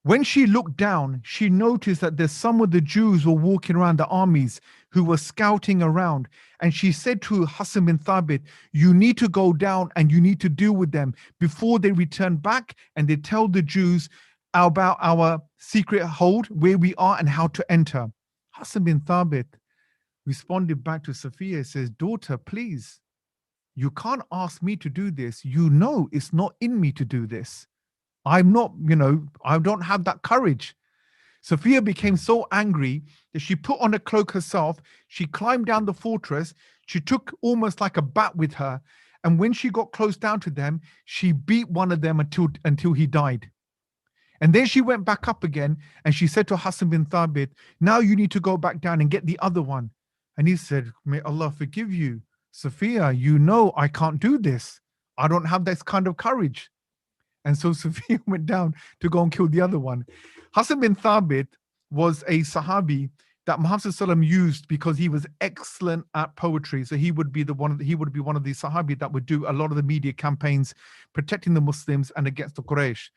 When she looked down, she noticed that there's some of the Jews were walking around, the armies who were scouting around. And she said to Hassan bin Thabit, you need to go down and you need to deal with them before they return back and they tell the Jews about our secret hold, where we are and how to enter. Hassan bin Thabit responded back to Safiya, says, daughter, please, you can't ask me to do this. You know it's not in me to do this. I'm not, I don't have that courage. Safiya became so angry that she put on a cloak herself. She climbed down the fortress. She took almost like a bat with her. And when she got close down to them, she beat one of them until he died. And then she went back up again and she said to Hassan bin Thabit, now you need to go back down and get the other one. And he said, may Allah forgive you. Safiya, you know I can't do this. I don't have this kind of courage. And so Safiya went down to go and kill the other one. Hassan bin Thabit was a Sahabi that Muhammad ﷺ used because he was excellent at poetry. So he would be one of the Sahabi that would do a lot of the media campaigns protecting the Muslims and against the Quraysh.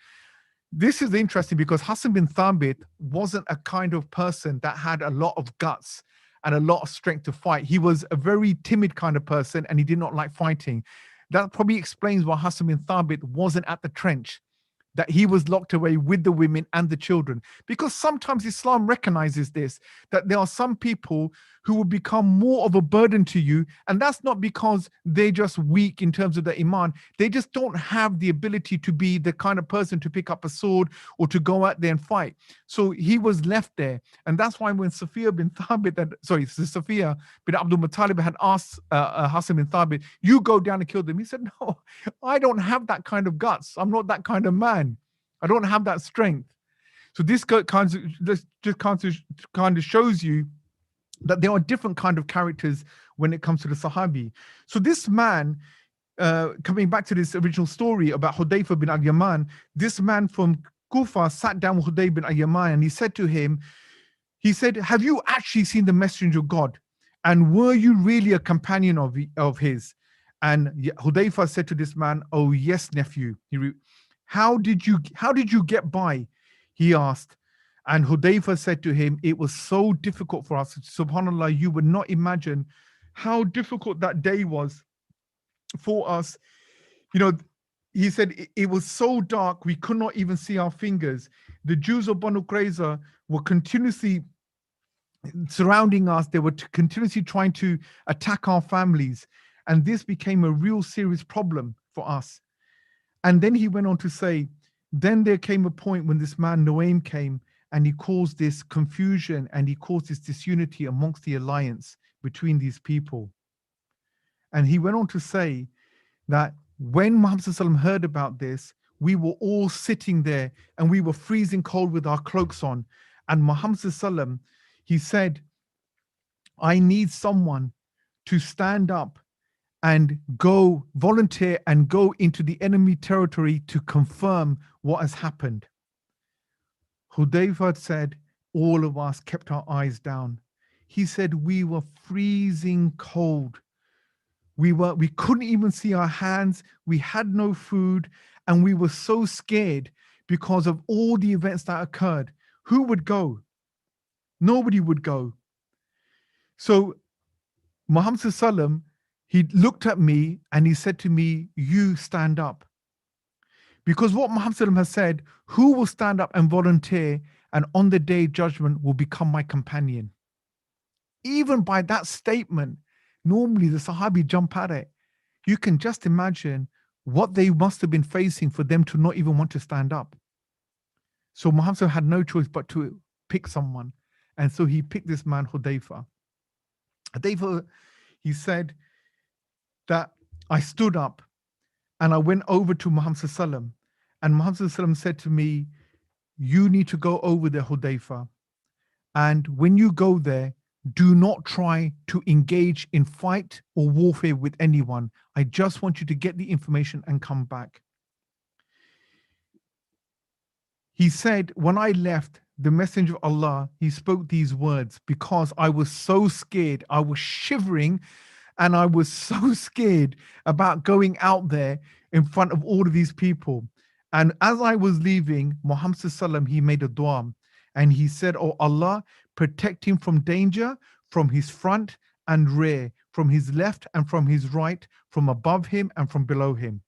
This is interesting because Hassan bin Thabit wasn't a kind of person that had a lot of guts and a lot of strength to fight. He was a very timid kind of person and he did not like fighting. That probably explains why Hassan bin Thabit wasn't at the trench, that he was locked away with the women and the children. Because sometimes Islam recognizes this, that there are some people who will become more of a burden to you. And that's not because they're just weak in terms of their iman. They just don't have the ability to be the kind of person to pick up a sword or to go out there and fight. So he was left there. And that's why when Safiya bin Abdul Muttalib had asked Hassan bin Thabit, you go down and kill them. He said, no, I don't have that kind of guts. I'm not that kind of man. I don't have that strength. So this just kind of shows you that there are different kind of characters when it comes to the Sahabi. So this man, coming back to this original story about Hudayfa bin al-Yaman, this man from Kufa sat down with Hudayfa bin al-Yaman and he said to him, have you actually seen the messenger of God? And were you really a companion of his? And Hudayfa said to this man, oh yes, nephew. How did you get by? He asked. And Hudayfa said to him, it was so difficult for us. Subhanallah, you would not imagine how difficult that day was for us. He said it was so dark, we could not even see our fingers. The Jews of Banu Qurayza were continuously surrounding us. They were continuously trying to attack our families. And this became a real serious problem for us. And then he went on to say, then there came a point when this man Nuaym came and he caused this confusion and he caused this disunity amongst the alliance between these people. And he went on to say that when Muhammad ﷺ heard about this, we were all sitting there and we were freezing cold with our cloaks on. And Muhammad ﷺ, he said, I need someone to stand up and go volunteer and go into the enemy territory to confirm what has happened. Hudayfa said, all of us kept our eyes down. He said, we were freezing cold. We couldn't even see our hands. We had no food. And we were so scared because of all the events that occurred. Who would go? Nobody would go. So Muhammad ﷺ He looked at me and he said to me, you stand up. Because what Muhammad SAW has said, who will stand up and volunteer and on the day of judgment will become my companion? Even by that statement, normally the Sahabi jump at it. You can just imagine what they must have been facing for them to not even want to stand up. So Muhammad SAW had no choice but to pick someone. And so he picked this man, Hudayfa. Hudayfa, he said that I stood up and I went over to Muhammad SAW. And Muhammad SAW said to me, you need to go over there, Hudayfa. And when you go there, do not try to engage in fight or warfare with anyone. I just want you to get the information and come back. He said, when I left, the Messenger of Allah, he spoke these words because I was so scared. I was shivering and I was so scared about going out there in front of all of these people. And as I was leaving, Muhammad Sallam, he made a dua and he said, oh Allah, protect him from danger, from his front and rear, from his left and from his right, from above him and from below him.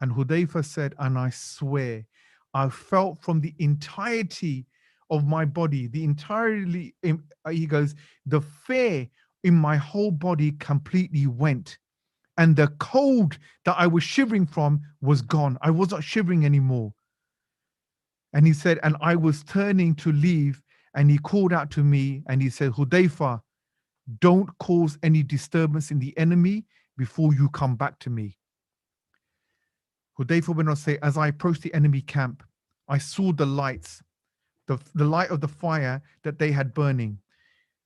And Hudayfa said, and I swear, I felt from the entirety of my body, he goes, the fear in my whole body completely went. And the cold that I was shivering from was gone. I was not shivering anymore. And he said, and I was turning to leave, and he called out to me and he said, Hudayfa, don't cause any disturbance in the enemy before you come back to me. Hudayfa went on to say, as I approached the enemy camp, I saw the lights, the light of the fire that they had burning.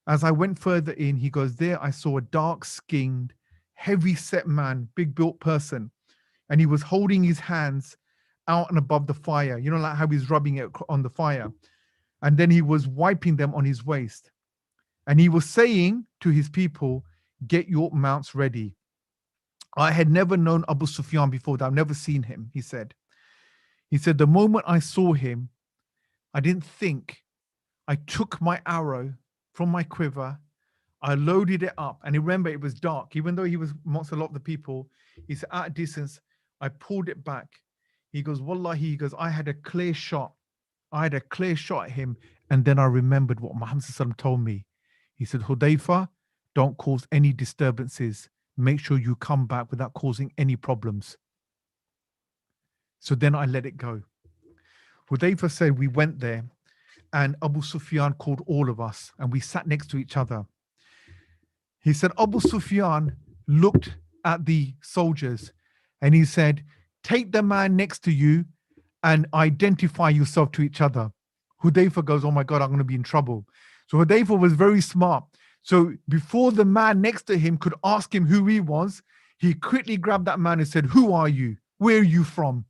As I went further in, he goes, there I saw a dark-skinned, heavy-set man, big-built person, and he was holding his hands out and above the fire. You know, like how he's rubbing it on the fire. And then he was wiping them on his waist. And he was saying to his people, get your mounts ready. I had never known Abu Sufyan before that. I've never seen him, he said. He said, the moment I saw him, I didn't think. I took my arrow from my quiver. I loaded it up. And remember, it was dark. Even though he was amongst a lot of the people, he said, at a distance, I pulled it back. He goes, Wallahi, he goes, I had a clear shot. I had a clear shot at him. And then I remembered what Muhammad SAW told me. He said, Hudayfa, don't cause any disturbances. Make sure you come back without causing any problems. So then I let it go. Hudayfa said we went there and Abu Sufyan called all of us and we sat next to each other. He said, Abu Sufyan looked at the soldiers and he said, take the man next to you and identify yourself to each other. Hudayfa goes, oh my God, I'm going to be in trouble. So Hudayfa was very smart. So before the man next to him could ask him who he was, he quickly grabbed that man and said, who are you? Where are you from?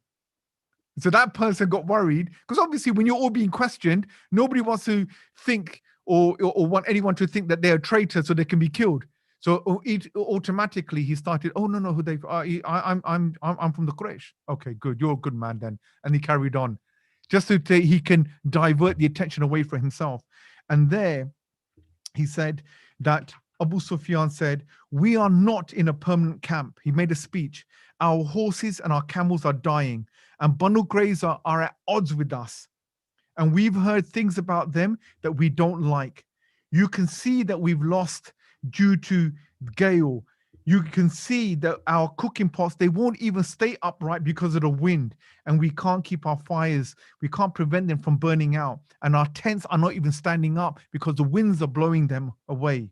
So that person got worried because obviously when you're all being questioned, nobody wants to think or want anyone to think that they're a traitor so they can be killed. So automatically he started, oh, no, Hudayfa, I'm from the Quraysh. Okay, good. You're a good man then. And he carried on just so he can divert the attention away from himself. And there he said that Abu Sufyan said, we are not in a permanent camp. He made a speech. Our horses and our camels are dying and Banu Qurayza are at odds with us. And we've heard things about them that we don't like. You can see that we've lost due to gale. You can see that our cooking pots, they won't even stay upright because of the wind. And we can't keep our fires. We can't prevent them from burning out. And our tents are not even standing up because the winds are blowing them away.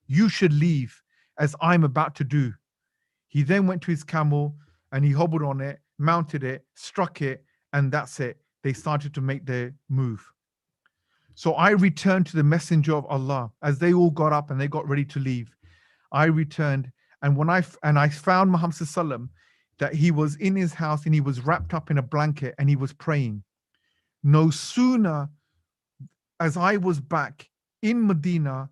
You should leave as I'm about to do. He then went to his camel and he hobbled on it, mounted it, struck it, and that's it. They started to make their move. So I returned to the Messenger of Allah as they all got up and they got ready to leave. I returned, and when I found Muhammad Sallam that he was in his house and he was wrapped up in a blanket and he was praying. No sooner as I was back in Medina,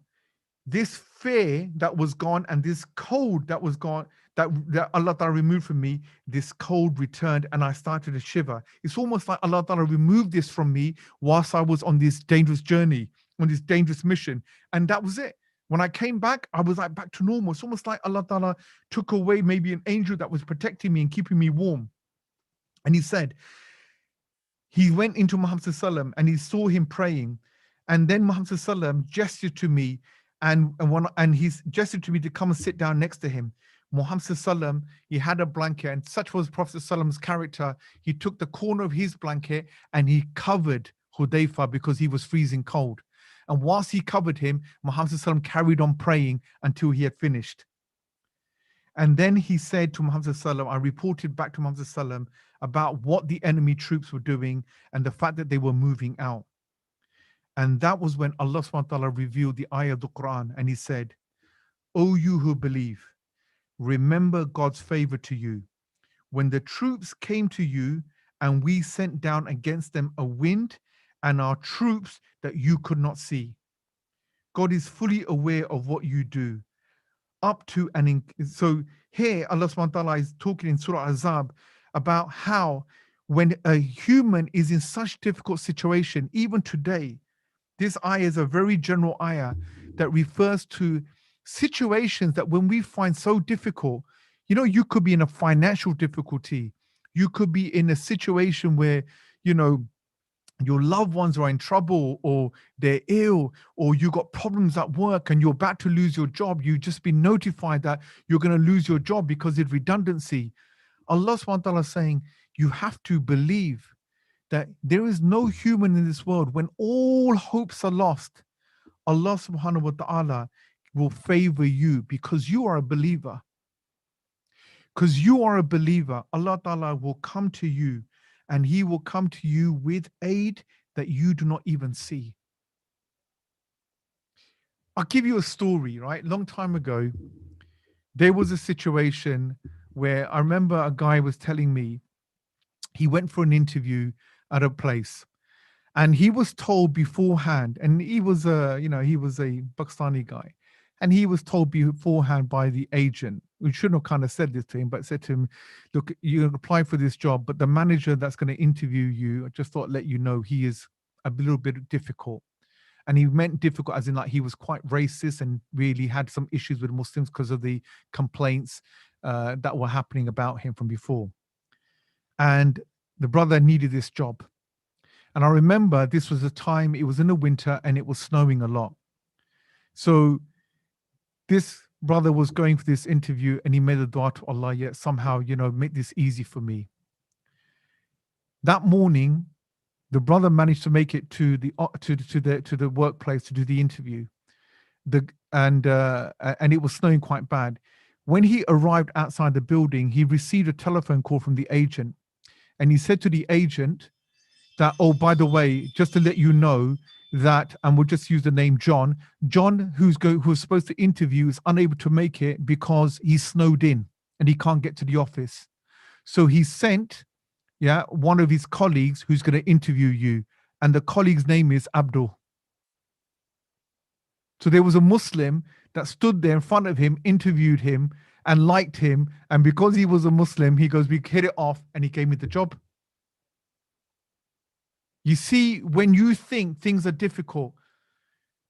this fear that was gone and this cold that was gone, that Allah Ta'ala removed from me, this cold returned and I started to shiver. It's almost like Allah Ta'ala removed this from me whilst I was on this dangerous journey, on this dangerous mission. And that was it. When I came back, I was like back to normal. It's almost like Allah Ta'ala took away maybe an angel that was protecting me and keeping me warm. And he said, he went into Muhammad Sallam and he saw him praying. And then Muhammad Sallam gestured to me and he gestured to me to come and sit down next to him. Muhammad Sallam, he had a blanket, and such was Prophet Sallam's character. He took the corner of his blanket and he covered Hudayfa because he was freezing cold. And whilst he covered him, Muhammad Sallam carried on praying until he had finished. And then he said to Muhammad Sallam, I reported back to Muhammad Sallam about what the enemy troops were doing and the fact that they were moving out. And that was when Allah subhanahu wa ta'ala revealed the ayah of the Quran, and he said, O you who believe, remember God's favor to you. When the troops came to you and we sent down against them a wind and our troops that you could not see. God is fully aware of what you do. Up to and so here Allah subhanahu wa ta'ala is talking in Surah Azab about how when a human is in such difficult situation, even today, this ayah is a very general ayah that refers to situations that when we find so difficult, you could be in a financial difficulty. You could be in a situation where, your loved ones are in trouble or they're ill, or you got problems at work and you're about to lose your job. You've just been notified that you're going to lose your job because of redundancy. Allah subhanahu wa ta'ala is saying, you have to believe that there is no human in this world, when all hopes are lost, Allah subhanahu wa ta'ala will favor you because you are a believer. Because you are a believer, Allah ta'ala will come to you, and he will come to you with aid that you do not even see. I'll give you a story, right? Long time ago, there was a situation where I remember a guy was telling me he went for an interview at a place, and he was told beforehand, and he was a Pakistani guy, and he was told beforehand by the agent, we shouldn't have kind of said this to him, but said to him, look, you apply for this job, but the manager that's going to interview you, I just thought let you know he is a little bit difficult. And he meant difficult as in like he was quite racist and really had some issues with Muslims because of the complaints that were happening about him from before. And the brother needed this job. And I remember this was a time, it was in the winter and it was snowing a lot. So this brother was going for this interview and he made a dua to Allah, yet somehow, make this easy for me. That morning, the brother managed to make it to the workplace to do the interview. And it was snowing quite bad. When he arrived outside the building, he received a telephone call from the agent. And he said to the agent that, oh, by the way, just to let you know that, and we'll just use the name John, who's supposed to interview is unable to make it because he's snowed in and he can't get to the office. So he sent, one of his colleagues who's going to interview you. And the colleague's name is Abdul. So there was a Muslim that stood there in front of him, interviewed him and liked him. And because he was a Muslim, he goes, we hit it off, and he gave me the job. You see, when you think things are difficult,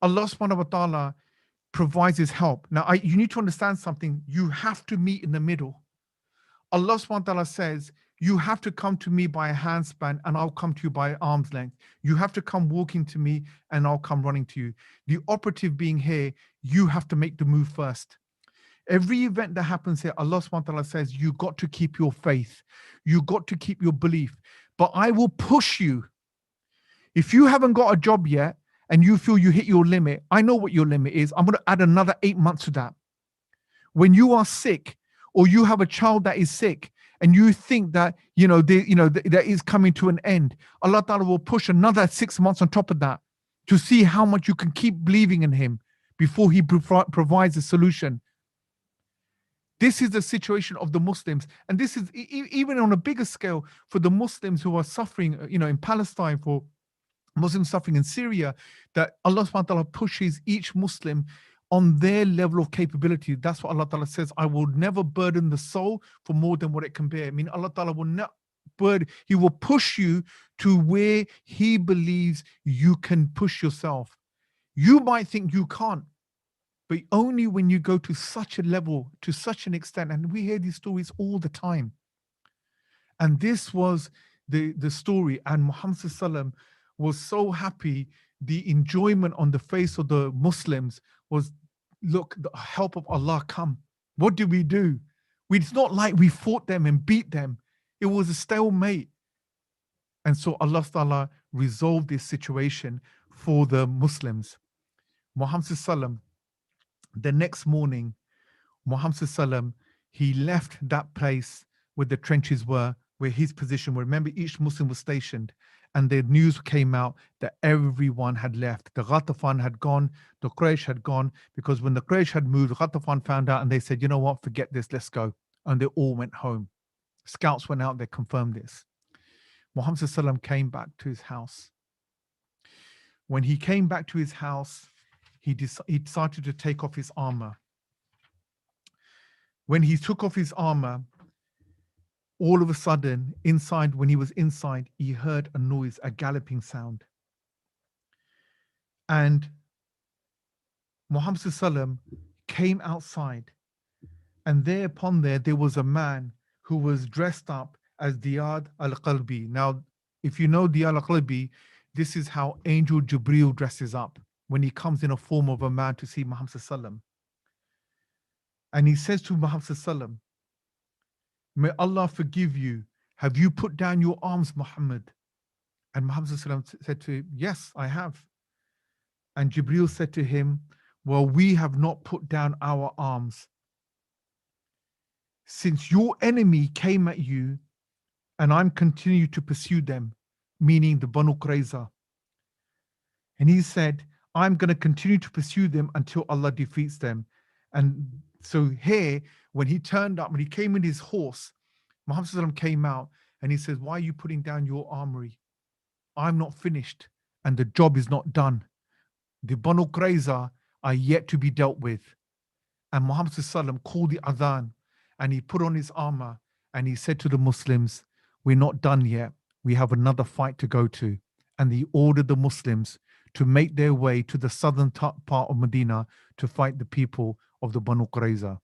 Allah subhanahu wa ta'ala provides his help. Now, you need to understand something. You have to meet in the middle. Allah subhanahu wa ta'ala says, you have to come to me by a handspan and I'll come to you by arm's length. You have to come walking to me and I'll come running to you. The operative being here, you have to make the move first. Every event that happens here, Allah subhanahu wa ta'ala says, you got to keep your faith. You got to keep your belief. But I will push you. If you haven't got a job yet and you feel you hit your limit, I know what your limit is. I'm going to add another 8 months to that. When you are sick or you have a child that is sick and you think that, that is coming to an end, Allah Ta'ala will push another 6 months on top of that to see how much you can keep believing in him before he provides a solution. This is the situation of the Muslims. And this is even on a bigger scale for the Muslims who are suffering, in Palestine, for Muslims suffering in Syria, that Allah subhanahu wa ta'ala pushes each Muslim on their level of capability. That's what Allah ta'ala says, I will never burden the soul for more than what it can bear. I mean, Allah ta'ala will not burden, he will push you to where he believes you can push yourself. You might think you can't. But only when you go to such a level, to such an extent, and we hear these stories all the time. And this was the story. And Muhammad SAW was so happy. The enjoyment on the face of the Muslims was, look, the help of Allah come. What did we do? It's not like we fought them and beat them. It was a stalemate. And so Allah Ta'ala resolved this situation for the Muslims. Muhammad SAW, the next morning, Muhammad SAW, he left that place where the trenches were, where his position were. Remember, each Muslim was stationed, and the news came out that everyone had left. The Ghatafan had gone, the Quraysh had gone, because when the Quraysh had moved, Ghatafan found out and they said, you know what, forget this, let's go. And they all went home. Scouts went out, they confirmed this. Muhammad SAW came back to his house. When he came back to his house, he decided to take off his armor. When he took off his armor, all of a sudden, inside, when he was inside, he heard a noise, a galloping sound. And Muhammad SAW came outside, and thereupon there was a man who was dressed up as Diyad al-Qalbi. Now, if you know Diyad al-Qalbi, this is how Angel Jibreel dresses up when he comes in a form of a man to see Muhammad SAW. And he says to Muhammad SAW, may Allah forgive you. Have you put down your arms, Muhammad? And Muhammad SAW said to him, yes, I have. And Jibreel said to him, well, we have not put down our arms. Since your enemy came at you, and I'm continuing to pursue them, meaning the Banu Qurayza. And he said, I'm going to continue to pursue them until Allah defeats them. And so here, when he turned up, when he came in his horse, Muhammad SAW came out and he says, why are you putting down your armory? I'm not finished and the job is not done. The Banu Qurayza are yet to be dealt with. And Muhammad SAW called the adhan and he put on his armor and he said to the Muslims, we're not done yet. We have another fight to go to. And he ordered the Muslims to make their way to the southern part of Medina to fight the people of the Banu Qurayza.